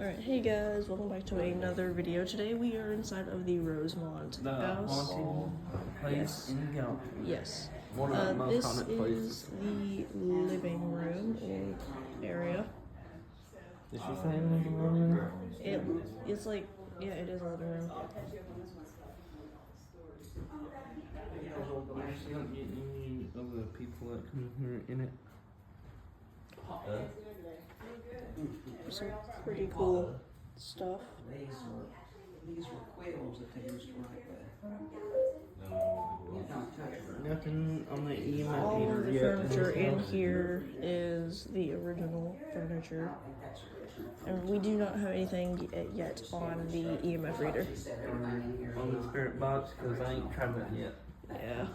Alright, hey guys, welcome back to another video. Today we are inside of the Mont house. Place in Gallup. Yes. One of the most This haunted is places. the living room or area. Did she say living room? It's like, yeah, it is a living room. You don't get any of the people that come here in it. Some pretty cool stuff. These were quills that they used to write with. Nothing on the EMF All meter of the yet. furniture in here is the original furniture. And we do not have anything yet on the EMF reader. On the spirit box, because I ain't tried that yet. Yeah.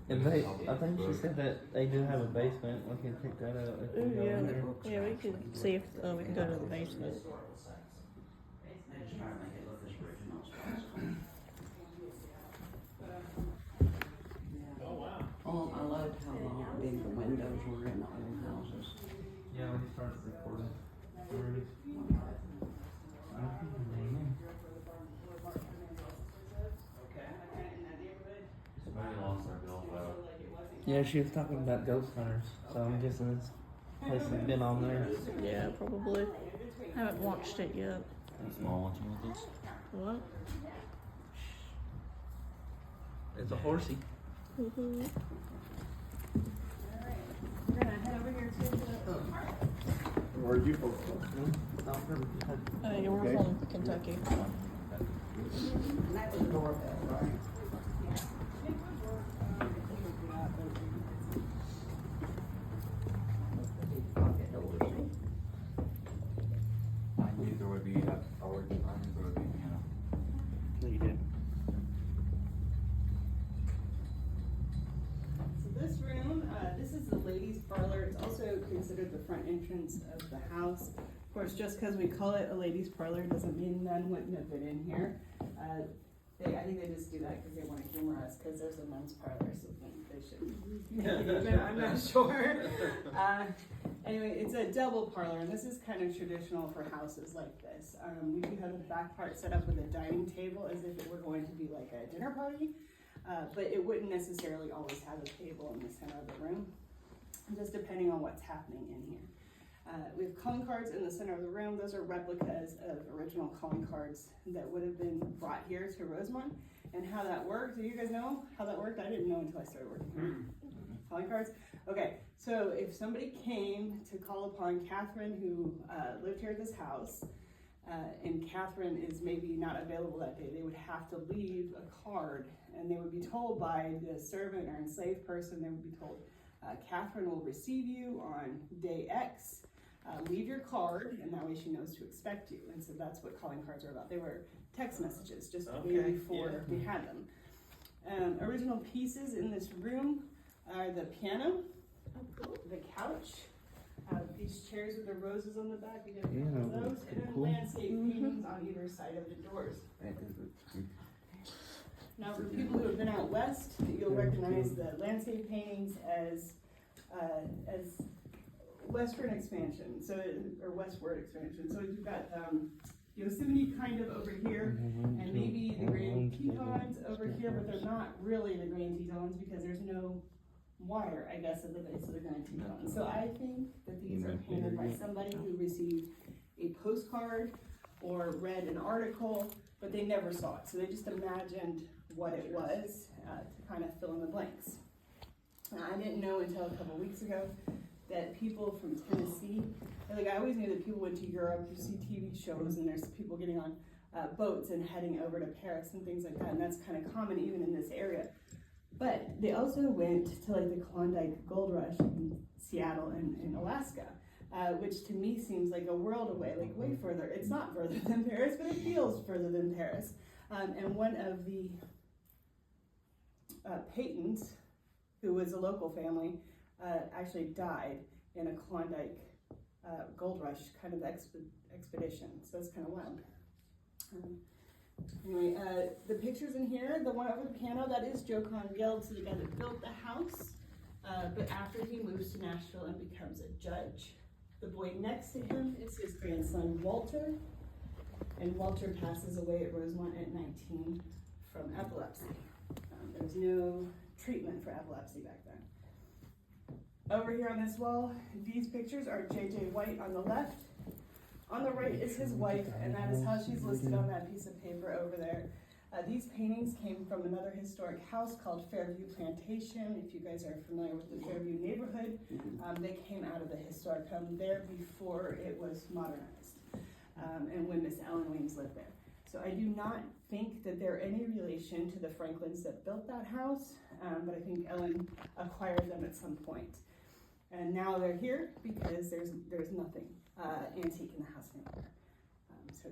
And I think she said that they do have a basement. We can check that out. If we go in there. Yeah, we could see if we can go to the basement. Oh, I loved how big the windows were in the old houses. Yeah, we started recording already. Somebody lost their bill though. Yeah, she was talking about ghost hunters, so I'm guessing this place has been on there. Yeah, probably. I haven't watched it yet. Small watching with us. What? It's a horsey. Mm-hmm. We're gonna head over here to the Where are you from? Not from Kentucky. We're from Kentucky. And that was a doorbell, right? I knew there would be I knew there would be piano. No, you didn't. So this room, this is the ladies' parlor. It's also considered the front entrance of the house. Of course, just because we call it a ladies' parlor doesn't mean none wouldn't have been in here. I think they just do that because they want to humor us because there's a men's parlor, so they should. I'm not sure. Anyway, it's a double parlor, and this is kind of traditional for houses like this. We do have the back part set up with a dining table as if it were going to be like a dinner party, but it wouldn't necessarily always have a table in the center of the room, just depending on what's happening in here. We have calling cards in the center of the room. Those are replicas of original calling cards that would have been brought here to Rosemont. And how that worked, do you guys know how that worked? I didn't know until I started working here. Calling cards? Okay, so if somebody came to call upon Catherine, who lived here at this house, and Catherine is maybe not available that day, they would have to leave a card, and they would be told by the servant or enslaved person, they would be told, Catherine will receive you on day X. Leave your card, and that way she knows to expect you. And so that's what calling cards are about. They were text messages, just way before we had them. Original pieces in this room are the piano, the couch, these chairs with the roses on the back, we got those, and then landscape paintings on either side of the doors. Now, for people who have been out west, you'll recognize the landscape paintings as western expansion, or westward expansion. So you've got Yosemite kind of over here, and maybe the Grand Tetons over here, but they're not really the Grand Tetons because there's no water, I guess, at the base of the Grand Tetons. So I think that these are painted by somebody who received a postcard or read an article, but they never saw it. So they just imagined what it was to kind of fill in the blanks. I didn't know until a couple weeks ago that people from Tennessee, like I always knew that people went to Europe, you see TV shows and there's people getting on boats and heading over to Paris and things like that, and that's kind of common even in this area. But they also went to like the Klondike Gold Rush in Seattle and in Alaska, which to me seems like a world away, like way further. It's not further than Paris, but it feels further than Paris. And one of the Paytons, who was a local family, actually died in a Klondike Gold Rush kind of expedition. So it's kind of wild. Anyway, the pictures in here, the one over the piano, that is Joe Geld, so the guy that built the house. But after he moves to Nashville and becomes a judge, The boy next to him is his grandson, Walter. And Walter passes away at Rosemont at 19 from epilepsy. There was no treatment for epilepsy back then. Over here on this wall, these pictures are J.J. White on the left. On the right is his wife, and that is how she's listed on that piece of paper over there. These paintings came from another historic house called Fairview Plantation. If you guys are familiar with the Fairview neighborhood, they came out of the historic home there before it was modernized, and when Miss Ellen Weems lived there. So I do not think that they're any relation to the Franklins that built that house, but I think Ellen acquired them at some point. And now they're here because there's nothing antique in the house anymore. So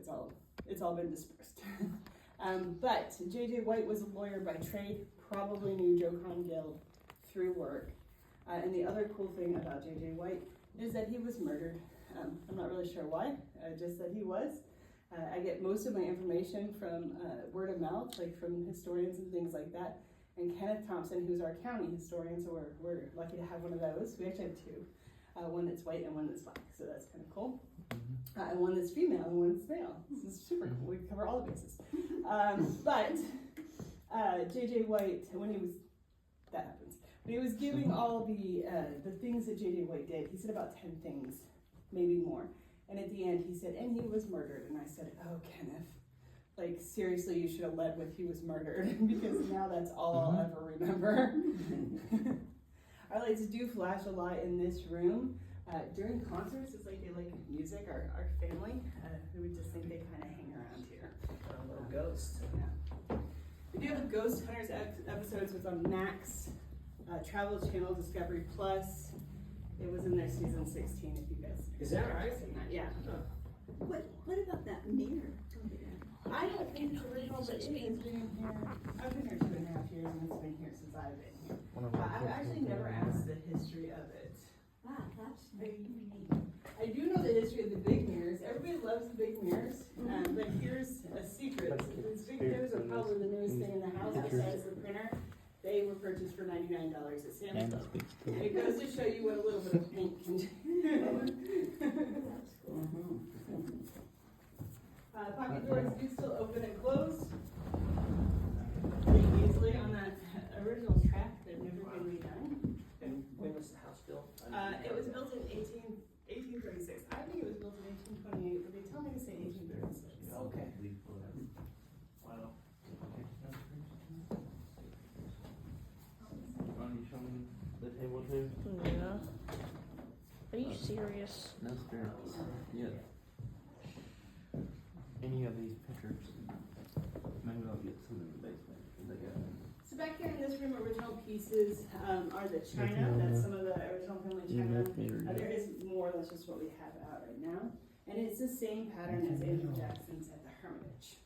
it's all been dispersed. But J.J. White was a lawyer by trade, probably knew Johann Gill through work. And the other cool thing about J.J. White is that he was murdered. I'm not really sure why, just that he was. I get most of my information from word of mouth, like from historians and things like that. And Kenneth Thompson, who's our county historian, so we're lucky to have one of those. We actually have two, one that's white and one that's black, so that's kind of cool. And one that's female and one that's male. This is super cool. We cover all the bases. But J.J. White, when he was giving all the things that J.J. White did, he said about 10 things, maybe more. And at the end, he said, and he was murdered. And I said, oh, Kenneth, like, seriously, you should have led with he was murdered, because now that's all I'll ever remember. Our lights do flash a lot in this room. During concerts, it's like they like music, our family. We just think they kind of hang around here. A little ghost. Yeah. We do have Ghost Hunters episodes with on Max, Travel Channel, Discovery Plus. It was in their season 16, if you guys. Is that right? Yeah. What about that mirror? I don't think it's original, but it has been in here. I've been here 2.5 years, and it's been here since I've been here. I've actually never asked the history of it. Wow, that's very unique. I do know the history of the big mirrors. Everybody loves the big mirrors, but here's a secret. These big mirrors are probably the newest thing in the house besides the printer. They were purchased for $99 at Sam's Club. And it goes to show you what a little bit of paint can do. That's cool. Pocket doors do still open and close pretty easily on that original track. They've never been redone. And when was the house built? It was built in 1836. I think it was built in 1828, but they tell me to say 1836. Okay. Wow. Want you show me the table too? Yeah. Are you serious? No, spirits. Yeah. Any of these pictures? Maybe I'll get some in the basement. They got them. So back here in this room, original pieces are the china. That's some of the original family china. There is more. That's just what we have out right now. And it's the same pattern as Andrew Jackson's at the Hermitage.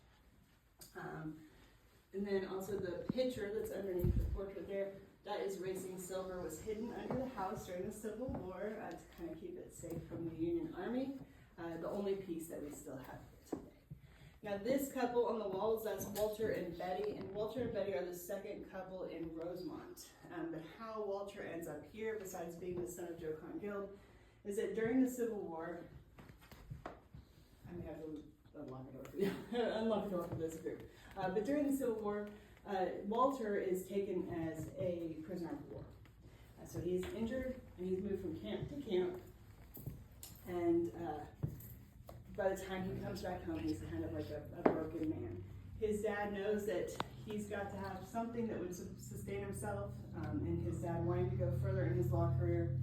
And then also the picture that's underneath the portrait there, that is racing silver, was hidden under the house during the Civil War to kind of keep it safe from the Union Army. The only piece that we still have here today. Now this couple on the walls, that's Walter and Betty, and Walter and Betty are the second couple in Rosemont. But how Walter ends up here, besides being the son of Johann Gill, is that during the Civil War, I may have to unlock a door for you, unlock a door for this group. But during the Civil War, Walter is taken as a prisoner of war. So he's injured, and he's moved from camp to camp, and by the time he comes back home, he's kind of like a broken man. His dad knows that he's got to have something that would sustain himself, and his dad, wanting to go further in his law career,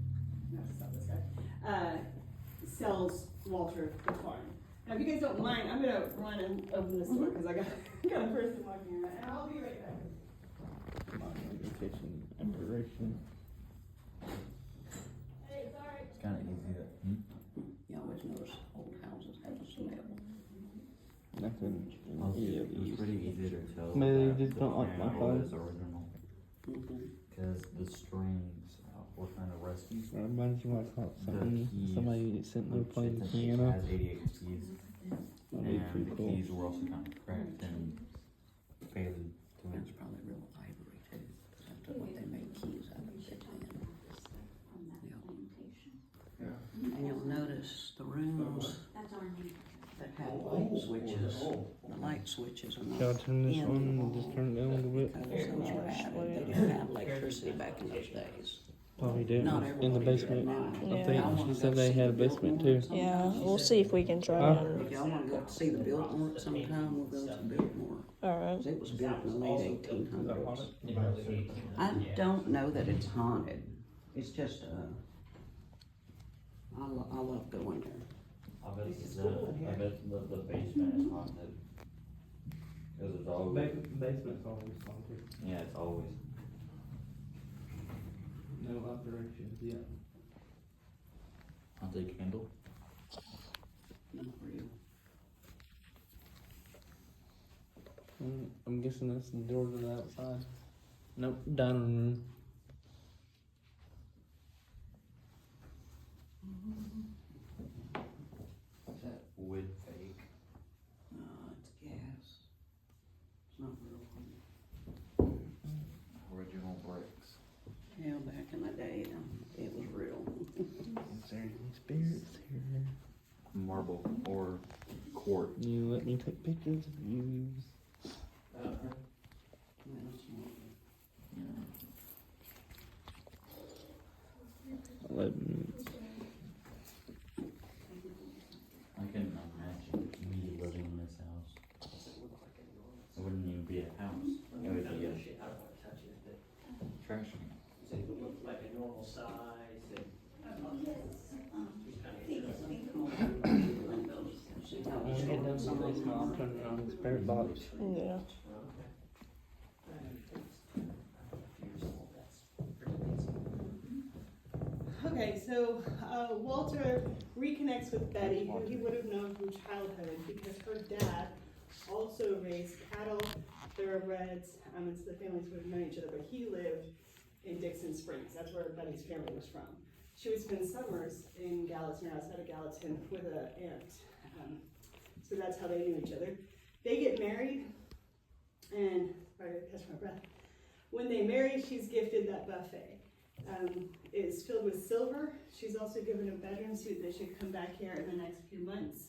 not to stop this guy, sells Walter the farm. Now, if you guys don't mind, I'm gonna run and open this door because I got a person walking around, and I'll be right back. Kitchen operation. Hey, it's all right. It's kind of easy to. You always notice old houses have a smell. Nothing. It's pretty easy to tell. Maybe that they just the don't like my piano phone. is original because the strings were kind of rusty. That reminds me when I caught something. keys, Somebody sitting there Which playing the it piano. has 88 keys, That'd be and pretty the cool. keys were also kind of cracked and faded to It's it. probably real ivory too. That's what they make keys out of. On that orientation. And you'll notice our neighbor. That had light switches, the light switches are not. Shall I turn this in on the and wall just turn it down a little bit? Because those were added, they didn't have electricity back in those days. Probably did. Not In the everybody did basement. now. I Yeah. think she said they had a basement too. Yeah, we'll see if we can try Huh? and. If y'all wanna go see the Biltmore sometime, we'll go to Biltmore. Alright. 'Cause it was built in the late 1800s. I don't know that it's haunted. It's just, I love going there. I bet the basement is haunted. Cause it's always, Basement's always haunted. yeah, it's always. No operations yet. Haunted candle? Not real. I'm guessing that's the door to the outside. Nope, dining room. Is that wood fake? No, it's gas. It's not real. Original bricks? Yeah, back in the day, it was real. Is there any spirits here? Marble or quartz? You let me take pictures of you. Yeah, it's not real. Yeah. 11 minutes. I couldn't imagine me living in this house. It wouldn't even be a house. It would be a trash can. Does it look like a normal size? And When we get done with the basement, I'll turn it on the spirit box. Yeah. Okay, so Walter reconnects with Betty, who he would have known from childhood because her dad also raised cattle, thoroughbreds, and so the families would have known each other, but he lived in Dixon Springs. That's where Betty's family was from. She would spend summers in Gallatin, or outside of Gallatin, with an aunt. So that's how they knew each other. They get married, and sorry, I catch my breath. When they marry, she's gifted that buffet. It's filled with silver. She's also given a bedroom suite that should come back here in the next few months.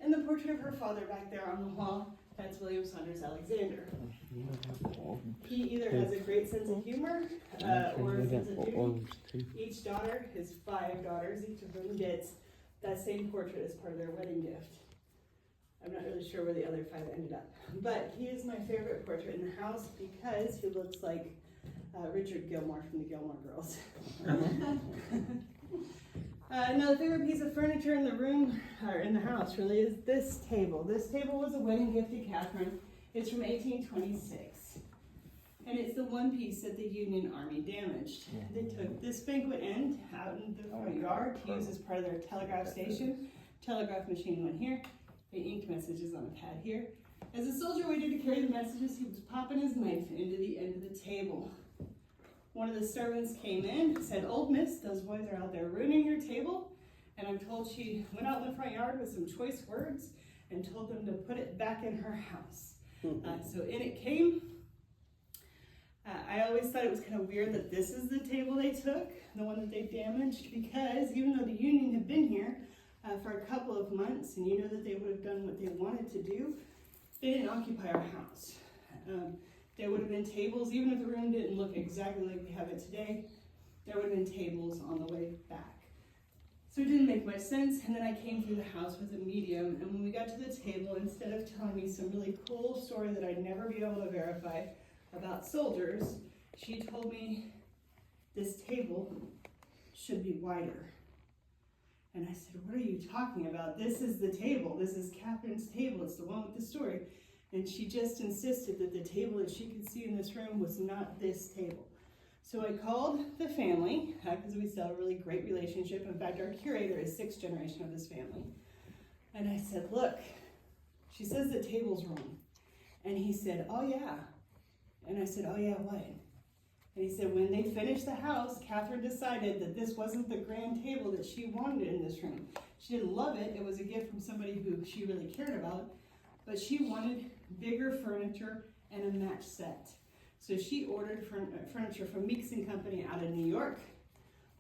And the portrait of her father back there on the wall, that's William Saunders Alexander. He either has a great sense of humor or a sense of duty. Each daughter, his 5 daughters, each of them gets that same portrait as part of their wedding gift. I'm not really sure where the other 5 ended up. But he is my favorite portrait in the house because he looks like Richard Gilmore from the Gilmore Girls. Another favorite piece of furniture in the room, or in the house really, is this table. This table was a wedding gift to Catherine. It's from 1826. And it's the one piece that the Union Army damaged. They took this banquet end out in the front yard to use as part of their telegraph station. Telegraph machine went here. They inked messages on a pad here. As the soldier waited to carry the messages, he was popping his knife into the end of the table. One of the servants came in, said, "Old miss, those boys are out there ruining your table." And I'm told she went out in the front yard with some choice words and told them to put it back in her house. So in it came. I always thought it was kind of weird that this is the table they took, the one that they damaged, because even though the Union had been here for a couple of months, and you know that they would have done what they wanted to do, they didn't occupy our house. There would have been tables, even if the room didn't look exactly like we have it today, there would have been tables on the way back. So it didn't make much sense, and then I came through the house with a medium, and when we got to the table, instead of telling me some really cool story that I'd never be able to verify about soldiers, she told me this table should be wider. And I said, "What are you talking about? This is the table. This is Catherine's table. It's the one with the story." And she just insisted that the table that she could see in this room was not this table. So I called the family, because we still have a really great relationship. In fact, our curator is 6th generation of this family. And I said, "Look, she says the table's wrong." And he said, "Oh yeah." And I said, "Oh yeah, what?" And he said, "When they finished the house, Catherine decided that this wasn't the grand table that she wanted in this room. She didn't love it. It was a gift from somebody who she really cared about. But she wanted bigger furniture and a match set. So she ordered furniture from Meeks & Company out of New York.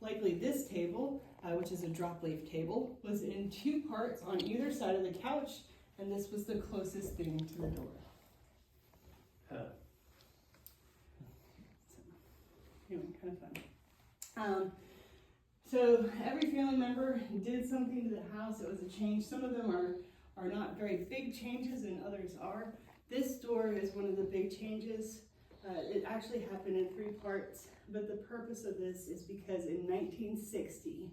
Likely this table which is a drop leaf table, was in 2 parts on either side of the couch, and this was the closest thing to the door. Huh. Anyway, kind of fun. So every family member did something to the house. It was a change. Some of them are not very big changes and others are. This door is one of the big changes. It actually happened in 3 parts, but the purpose of this is because in 1960,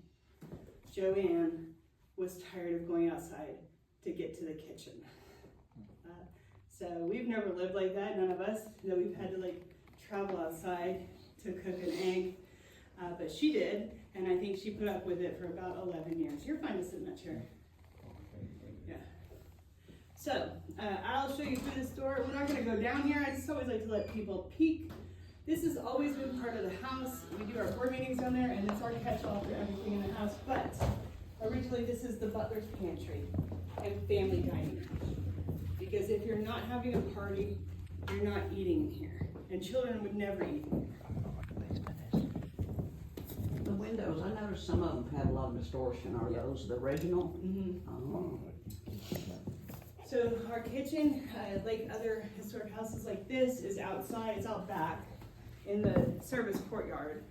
Joanne was tired of going outside to get to the kitchen. So we've never lived like that, none of us. You know, we've had to like travel outside to cook an egg, but she did, and I think she put up with it for about 11 years. You're fine to sit in that chair. Yeah. So, I'll show you through this door. We're not gonna go down here. I just always like to let people peek. This has always been part of the house. We do our board meetings down there, and it's our catch-all for everything in the house, but originally this is the butler's pantry and family dining room. Because if you're not having a party, you're not eating in here, and children would never eat in here. The windows, I noticed some of them had a lot of distortion. Are those the original? Oh. So our kitchen, like other historic houses like this, is outside, it's out back in the service courtyard.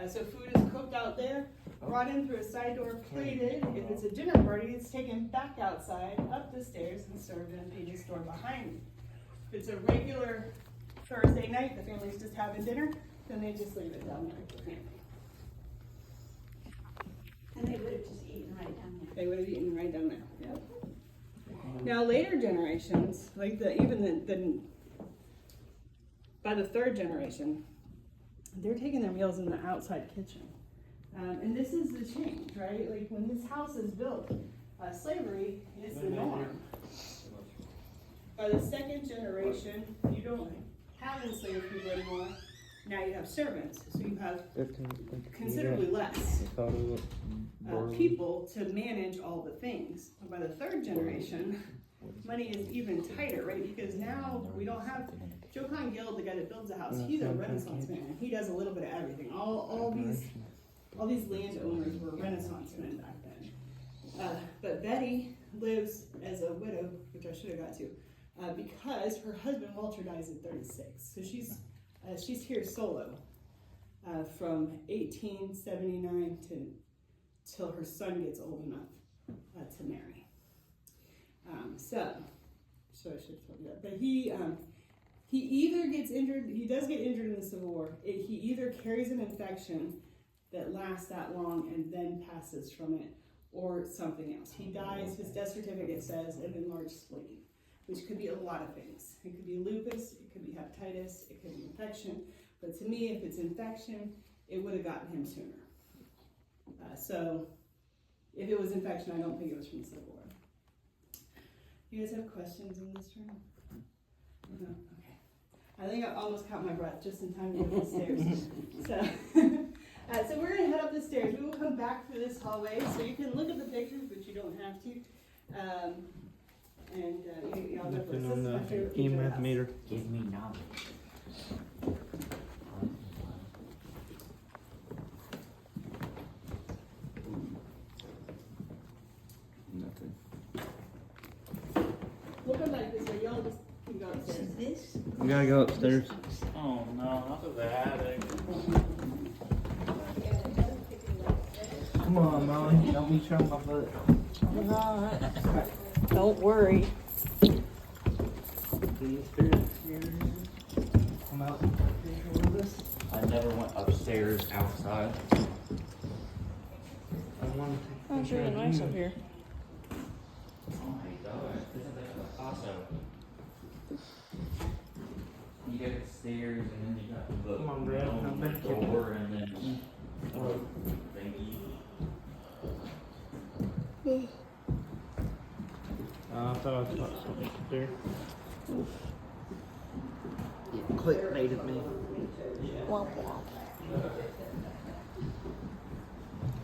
So food is cooked out there, brought in through a side door, plated. If it's a dinner party, it's taken back outside, up the stairs, and served in this door behind me. If it's a regular Thursday night, the family's just having dinner, then they just leave it down there with the family. And they would have just eaten right down there. They would have eaten right down there. Yep. Now later generations, like by the 3rd generation, they're taking their meals in the outside kitchen. And this is the change, right? Like when this house is built, slavery is the norm. By the 2nd generation, you don't have enslaved people anymore. Now you have servants, so you have considerably less people to manage all the things. By the 3rd generation, money is even tighter, right? Because now we don't have Joe Con-Gill, the guy that builds a house. He's a Renaissance man. He does a little bit of everything. All these landowners were Renaissance men back then. But Betty lives as a widow, which I should have got to, because her husband Walter dies at 36. So she's here solo from 1879 till her son gets old enough to marry. So I should have told you that. But he either gets injured. He does get injured in the Civil War. He either carries an infection that lasts that long and then passes from it, or something else. He dies. His death certificate says an enlarged spleen, which could be a lot of things. It could be lupus, it could be hepatitis, it could be infection. But to me, if it's infection, it would have gotten him sooner. So if it was infection, I don't think it was from the Civil War. You guys have questions in this room? No? Okay. I think I almost caught my breath just in time to get up the stairs. So we're gonna head up the stairs. We will come back through this hallway, so you can look at the pictures, but you don't have to. Y'all go first. This is my favorite feature of the house. meter. Give me knowledge. Nothing. We'll come back this way. Y'all just can go upstairs. This? We gotta go upstairs. Oh no, not to the attic. Come on, Molly. Don't be showing my foot. I'm not. Don't worry. These spirits here. Come out with us. I never went upstairs outside. I want to Oh, it's really nice up here. Oh my gosh, this is like a Picasso. You got the stairs and then you got the Come on, Brad. I'm back here. door and then thingy. I thought I saw something there. Clickbaited me. Womp womp.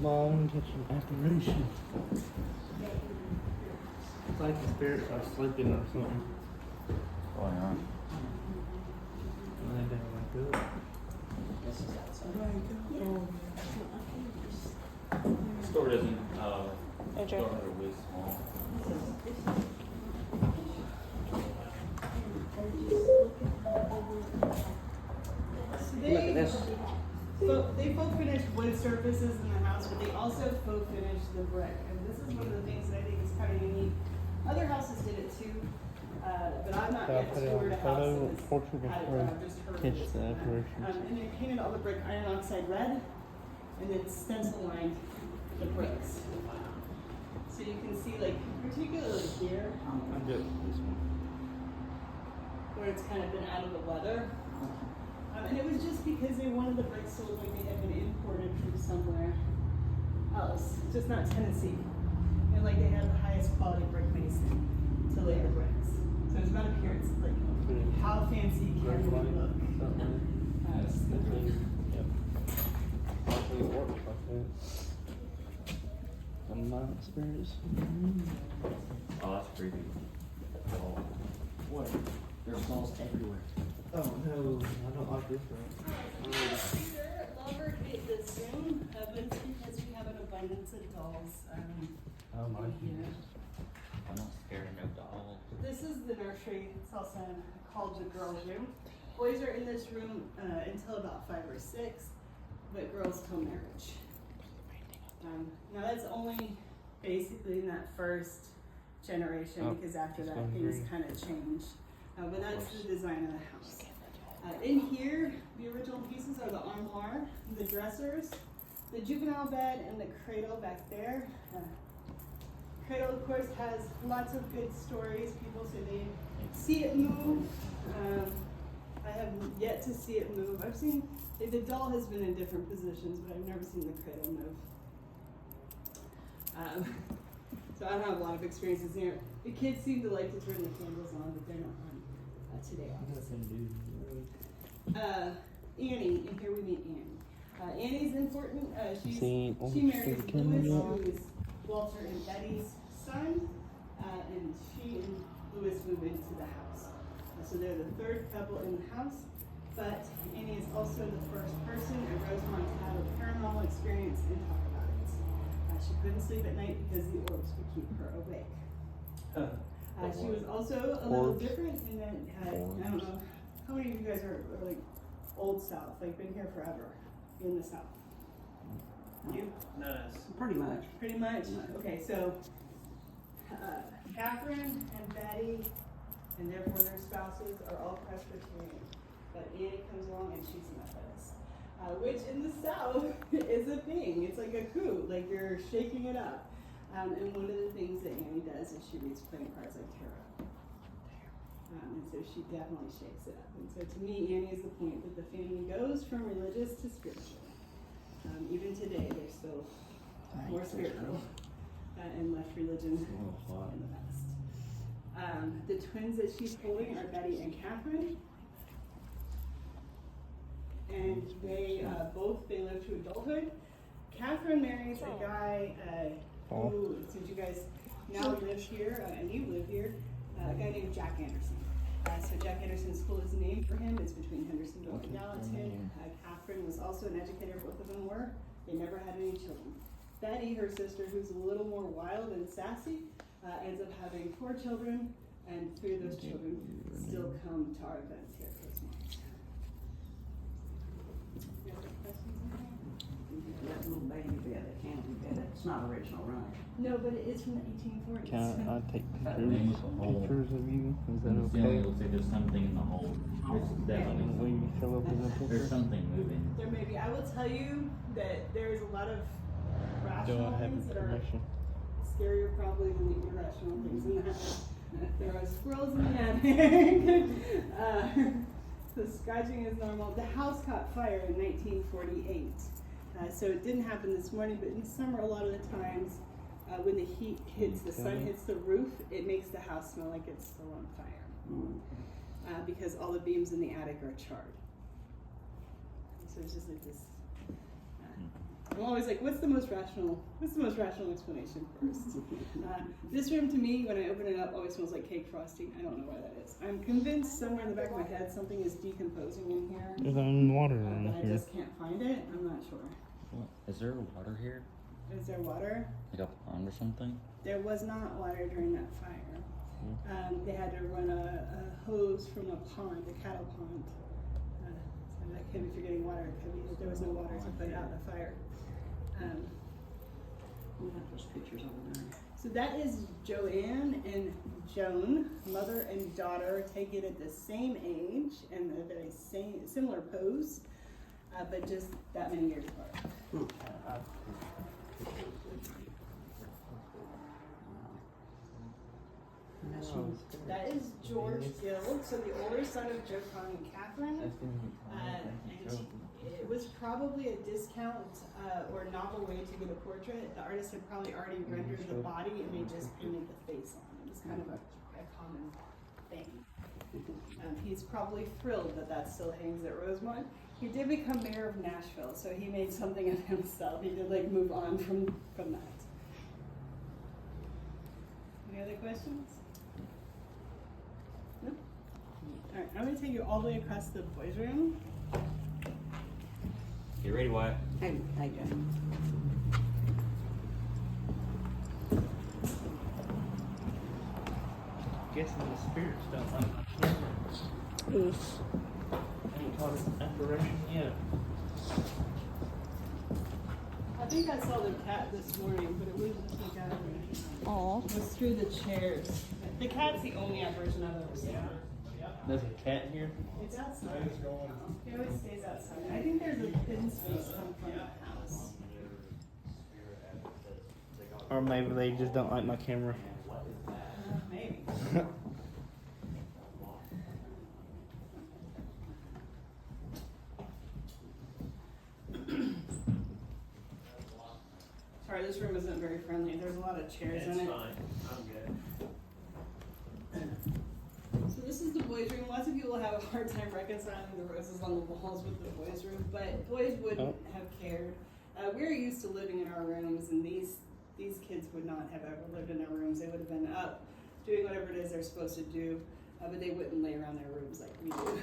Mom, catch an apparition. It's like the spirits are sleeping or something. What's going on? And they didn't like it. This is outside. The store doesn't, AJ. store are really small. Look at this. So they faux finish wood surfaces in the house, but they also faux finish the brick. And this is one of the things that I think is kind of unique. Other houses did it too, but I'm not yet toured a house that has had it. I've just heard of Catch it. the apparitions. And they painted all the brick iron oxide red, and then stencil lined the bricks. So you can see, like, particularly here, I get this one. where it's kind of been out of the weather. And it was just because they wanted the bricks to look like they had been imported from somewhere else, just not Tennessee. And like they had the highest quality brick mason to lay the bricks. So it's about appearance, like how fancy can we look? Yep. Hopefully it works like that. From my experience. Oh, that's creepy. Oh. What? There's balls everywhere. Oh no, I don't like this one. Peter Lover ate this soon, but it's because we have an abundance of dolls Oh my in here. I'm not scared of no dolls. This is the nursery. It's also called the girls' room. Boys are in this room until about 5 or 6, but girls till marriage. Now that's only basically in that first generation, because after that things kind of change. But that's the design of the house. In here, the original pieces are the armoire, the dressers, the juvenile bed, and the cradle back there. Cradle, of course, has lots of good stories. People say they see it move. I have yet to see it move. I've seen, the doll has been in different positions, but I've never seen the cradle move. So I don't have a lot of experiences here. The kids seem to like to turn the candles on, but they're not on today, obviously. Annie, and here we meet Annie. Annie's important. She marries Louis, who is Walter and Betty's son, and she and Louis move into the house. So they're the third couple in the house, but Annie is also the first person at Rosemont to have a paranormal experience and talk about it. She couldn't sleep at night because the orbs would keep her awake. She was also a little different in that, I don't know, how many of you guys are like old South, like been here forever in the South? You? Not us. Pretty much. Pretty much? Okay, so Catherine and Betty and therefore their spouses are all Presbyterian. But Annie comes along and she's Methodist. Which in the South is a thing. It's like a coup, like you're shaking it up. And one of the things that Annie does is she reads playing cards like tarot. And so she definitely shakes it up. And so to me, Annie is the point that the family goes from religious to spiritual. Even today, they're still more spiritual and less religion in the past. The twins that she's holding are Betty and Catherine. And they they live to adulthood. Catherine marries a guy who, since you guys now live here, and you live here, a guy named Jack Anderson. So Jack Anderson School is named for him. It's between Hendersonville and Gallatin. Catherine was also an educator, both of them were. They never had any children. Betty, her sister, who's a little more wild and sassy, ends up having 4 children, and 3 of those children still come to our events here at Rosemont. You have any questions on that? That little baby bed, that canopy bed, it's not original, right? No, but it is from the 1840s. Can I take Name of the hole. pictures of you? Is that It's the only okay? looks like there's something in the hole. There's Will definitely, you show up in the picture? there's something moving. There may be. I will tell you that there's a lot of Do rational I have things that are permission? scarier probably than the irrational things in the house. There are squirrels in the attic. So scratching is normal. The house caught fire in 1948. So it didn't happen this morning, but in summer a lot of the times when the heat hits, the sun hits the roof, it makes the house smell like it's still on fire. Because all the beams in the attic are charred. So it's just like this. I'm always like, what's the most rational explanation first? This room to me, when I open it up, always smells like cake frosting. I don't know why that is. I'm convinced somewhere in the back of my head something is decomposing in here. There's water But in I here. just can't find it. I'm not sure. What? Is there water here? Is there water? Like a pond or something? There was not water during that fire. They had to run a hose from a pond, a cattle pond. So that could be if you're getting water. It could be that there was no water to put out the fire. We have those pictures over there. So that is Joanne and Joan, mother and daughter, taken at the same age and a very similar pose, but just that many years apart. That is George Guild, so the older son of Joe Conn and Catherine. And it was probably a discount or novel way to get a portrait. The artist had probably already rendered the body and they just painted the face on. It was kind of a common thing. He's probably thrilled that that still hangs at Rosemont. He did become mayor of Nashville, so he made something of himself. He did like move on from that. Any other questions? No? All right, I'm gonna take you all the way across the boys' room. Get ready, Wyatt. Hi, Jen. Guessing the spirits don't like my camera. Oof. Ain't caught an apparition yet. I think I saw the cat this morning, but it wouldn't sneak out of me. Aw. It was through the chairs. The cat's the only apparition I've ever seen. There's a cat here. It's outside. He always stays outside. I think there's a thin space coming from the house. Or maybe they just don't like my camera. Maybe. Sorry, this room isn't very friendly. There's a lot of chairs in it. I'm good. So this is the boys' room. Lots of people have a hard time reconciling the roses on the walls with the boys' room, but boys wouldn't have cared. We're used to living in our rooms, and these kids would not have ever lived in their rooms. They would have been up doing whatever it is they're supposed to do, but they wouldn't lay around their rooms like we do.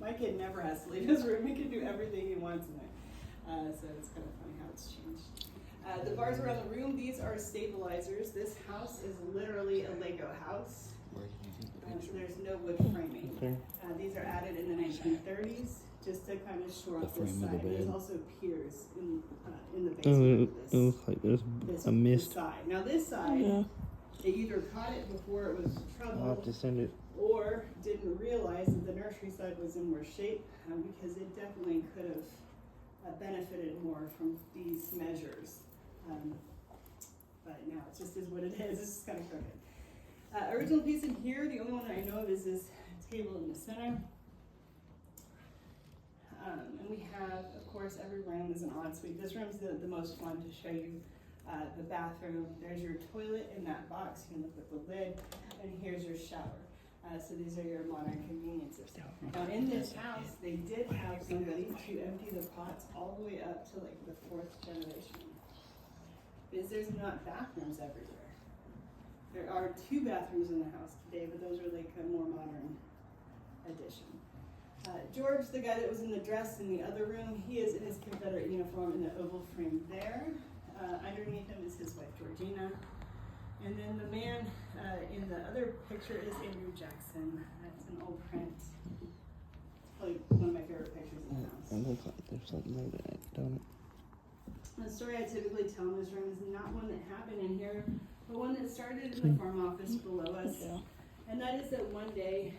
My kid never has to leave his room. He can do everything he wants in there. So it's kind of funny how it's changed. The bars around the room, these are stabilizers. This house is literally a Lego house. So there's no wood framing. Okay. These are added in the 1930s just to kind of shore up this side. There's also piers in the basement of It looks like there's a mist. side. Now this side, Yeah. they either caught it before it was I'll have trouble to send it. or didn't realize that the nursery side was in worse shape because it definitely could have benefited more from these measures. But now it just is what it is. It's just kind of crooked. Original piece in here, the only one that I know of is this table in the center. And we have, of course, every room is an ensuite. This room's the most fun to show you. The bathroom, there's your toilet in that box. You can look at the lid, and here's your shower. So these are your modern conveniences. Now in this house, they did have somebody to empty the pots all the way up to like the 4th generation. Because there's not bathrooms everywhere. There are 2 bathrooms in the house today, but those are like a more modern addition. George, the guy that was in the dress in the other room, he is in his Confederate uniform in the oval frame there. Underneath him is his wife, Georgina. And then the man in the other picture is Andrew Jackson. That's an old print. It's probably one of my favorite pictures in the house. It looks like there's something there that don't it? The story I typically tell in this room is not one that happened in here, but one that started in the farm office below us. Yeah. And that is that one day,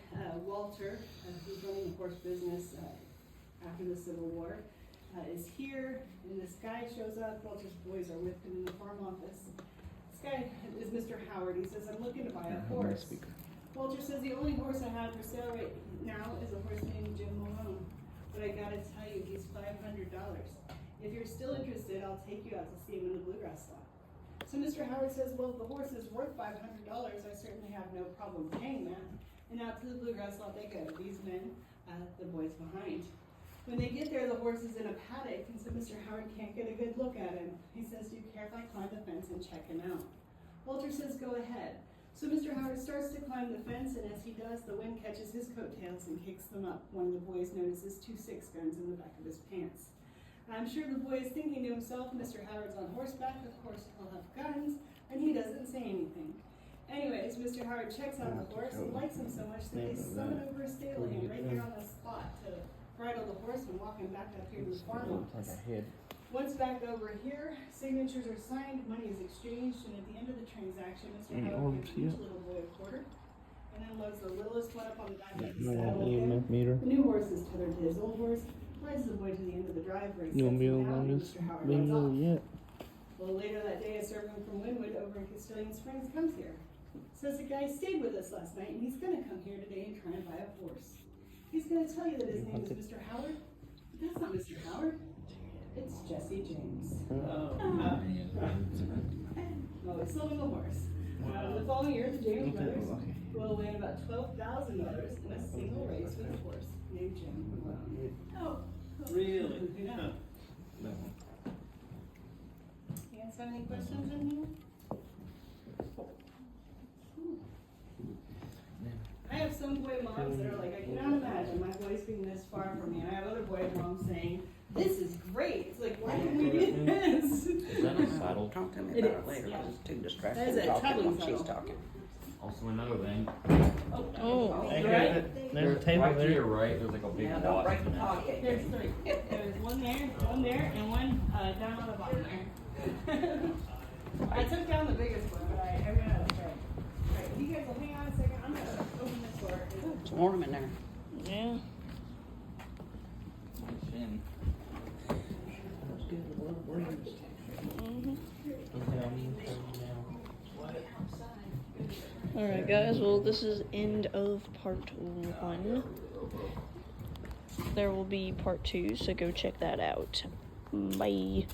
Walter, who's running the horse business after the Civil War, is here, and this guy shows up. Walter's boys are with him in the farm office. This guy is Mr. Howard. He says, I'm looking to buy a horse. Walter says, the only horse I have for sale right now is a horse named Jim Malone. But I gotta tell you, he's $500. If you're still interested, I'll take you out to see him in the bluegrass slot. So Mr. Howard says, well, if the horse is worth $500, I certainly have no problem paying that. And out to the bluegrass lot they go. These men, the boys behind. When they get there, the horse is in a paddock, and so Mr. Howard can't get a good look at him. He says, do you care if I climb the fence and check him out? Walter says, go ahead. So Mr. Howard starts to climb the fence, and as he does, the wind catches his coattails and kicks them up. One of the boys notices 2 6 guns in the back of his pants. I'm sure the boy is thinking to himself, Mr. Howard's on horseback, of course he'll have guns, and he doesn't say anything. Anyways, Mr. Howard checks out the horse and likes him so much that they summon over a stallion right there on the spot to bridle the horse and walk him back up here to the farm office. Once back over here, signatures are signed, money is exchanged, and at the end of the transaction, Mr. Howard gives each little boy a quarter, and then loads the littlest one up on the back of the saddle with him. The new horse is tethered to his old horse, rides the boy to the end of the drive where he sets him down, and Mr. Howard rides off. yet. A little later that day, a servant from Wynwood over in Castilian Springs comes here. Says the guy stayed with us last night, and he's gonna come here today and try and buy a horse. He's gonna tell you that his name is Mr. Howard, but that's not Mr. Howard. It's Jesse James. Oh, he's sold him a horse. The following year, the James brothers will win about $12,000 in a single race with a horse named Jim. Oh, Really? Yeah. You guys have any questions in here? I have some boy moms that are like, I cannot imagine my boys being this far from me. And I have other boy moms saying, this is great. It's like, why didn't we do this? Is that a saddle? Don't tell me It about it is, later, yeah. because it's too That is distracting a talking traveling when she's saddle. talking. Also another thing. Oh. Right? There's a table Right to there. your right, there's like a big Yeah, don't lot. break the pocket. There's three. There's one there, and one down on the bottom there. I took down the biggest one, but I ran out of thread. Alright, you guys will hang on a second. I'm gonna open this door. It's warm in there. Yeah. Chin. Alright, guys, well, this is end of part 1. There will be part 2, so go check that out. Bye.